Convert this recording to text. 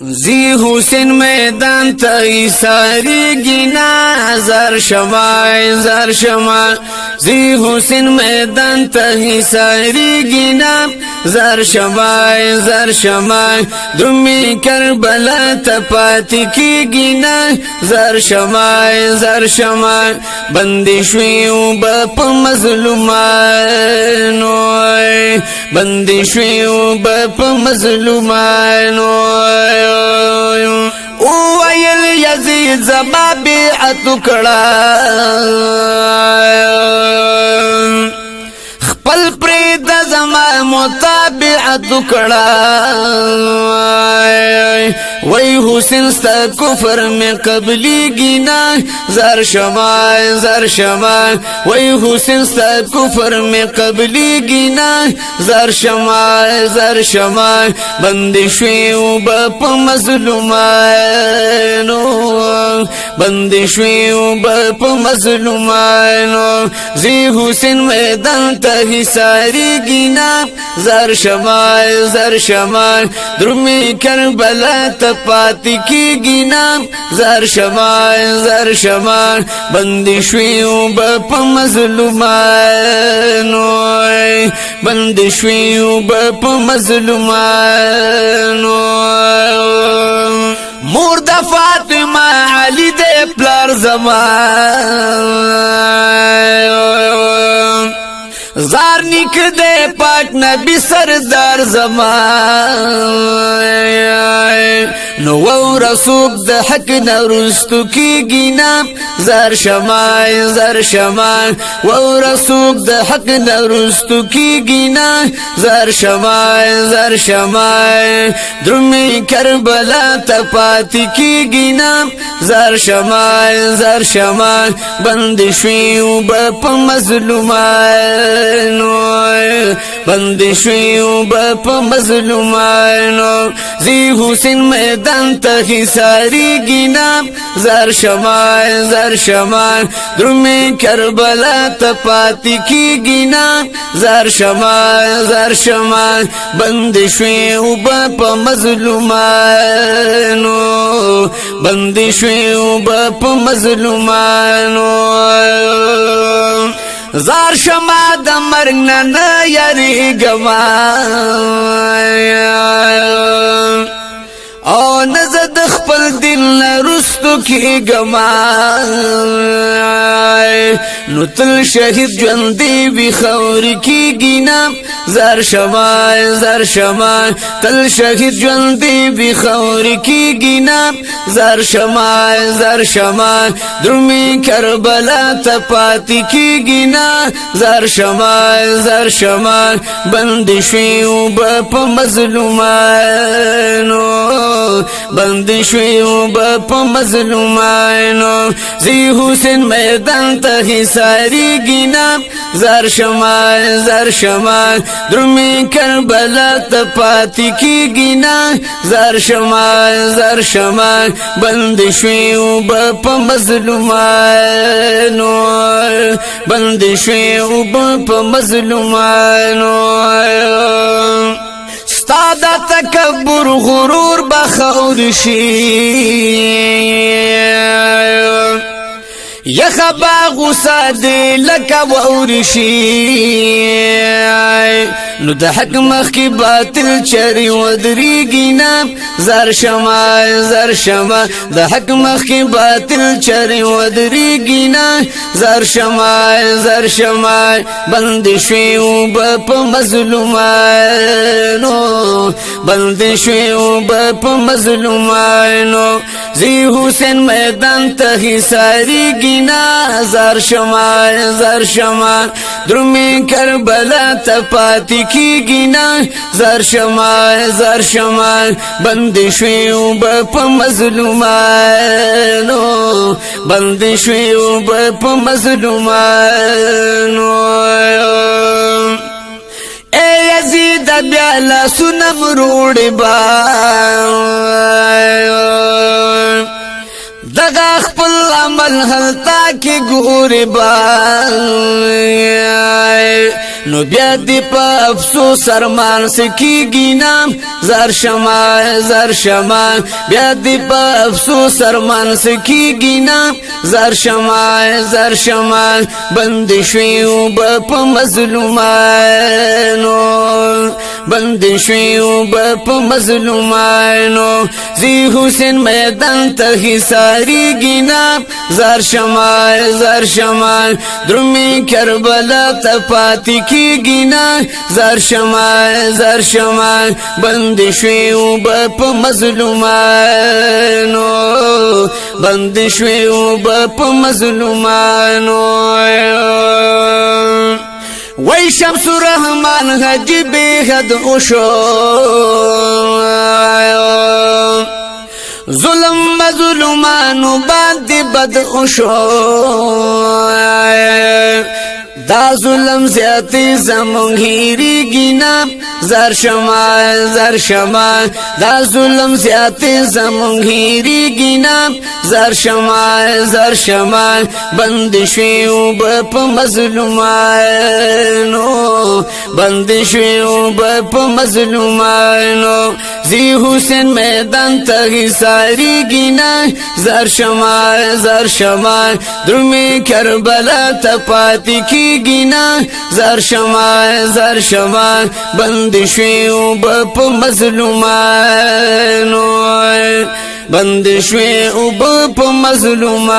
زی حسین میدان تا ساری گینا زر شما زی حسین میدان تا ساری گینا زر شما درمی کربلا تپاتی کی گینا زر شما بندی شویو باپ مظلومانو بندی شویو باپ مظلومانو ویل یزید زما بیعت کړه خپل پرید زما متابعت کړه وی حسین ستا کفر میں قبلی گینا زر شما وی حسین ستا کفر میں قبلی گینا زر شما بندی شویو باپ مظلومانو بندی شویو باپ مظلومانو زی حسین میدان تا ساری گینا زر شما درمی کربلا تپاتی کی گینا زر شما بندی شویو باپ مظلومانو بندی شویو باپ مظلومانو مور د فاطمه علی د پلار زمان زار نیک دے پاک نبی سردار زمان نو و رسوک د حق نرستو کی گینا زر شما و رسوک د حق نرستو کی گینا زر شما درمی کربلا تپاتی کی گینا زر شما بند شویو باپ مظلومانو بند شویو باپ مظلومانو زی حسین میدان تا ساری گینا زر شما درمی کربلا تپاتی کی گینا زر شما بند شویو باپ مظلومانو بند شویو باپ مظلومانو زار شما د مرګ نه یریږم او نزد خپل دل رستو کیږم نو تل شهید ژوندی وي خاورې کیږي نه زر شما تل شهید ژوندی وي خاورې کیږي نه زر شما درمی کربلا تپاتی کیږي نه زر شما بند شویو باپ مظلومانو بند شویو باپ مظلومانو زی حسین میدان تا ساری گینا زر شما درمی کربلا تپاتی کی گینا زر شما بند شویو باپ مظلومانو بند شویو باپ مظلومانو ستاد تکبر غرور بخور شي یخبا غصه دی لکه وورشي نو د حق مخ کی باطل چری ودریږي نه زر شما د حق مخ کی باطل چری ودریږي نه زر شما بند شویو باپ مظلومانو بند شویو باپ مظلومانو زی حسین میدان ته ساری گینا زر شما درمی کربلا تپاتی کی گینا زر شما بند شویو باپ مظلومانو بند شویو باپ مظلومانو اے یزید بیالا سنم روڑی با دغه خپل عمل هلتا کې ګوري با نو بیا دی په افسوس ارمان سکیږي نام زر شمع بیا دی په افسوس ارمان سکیږي نام زر شمع بند شوی وب په مظلومانو بند شوی وب په مظلومانو زی حسین میدان ته حصاریږي نام زر شمع درمی کربلا ته پاتې کیږي نام زر شمع بند شوی وب په مظلومانو بند شوی وب په مظلومانو وای شمس الرحمن حج به حد اوشو ظلم مظلومانو باندې بد اوشو دا ظلم زیاتی زمون هیریږي نام زر شمع دا ظلم زیاتی زمون هیریږي نام زر شمع بند شوی وب په مظلومانو بند شوی وب په مظلومانو زی حسین میدان ته حصاریږي نام زر شمع درمی کربلا ته پاتې کیږي نام زر شمع بند شوی وب په مظلومانو بند شوی وب په مظلومانو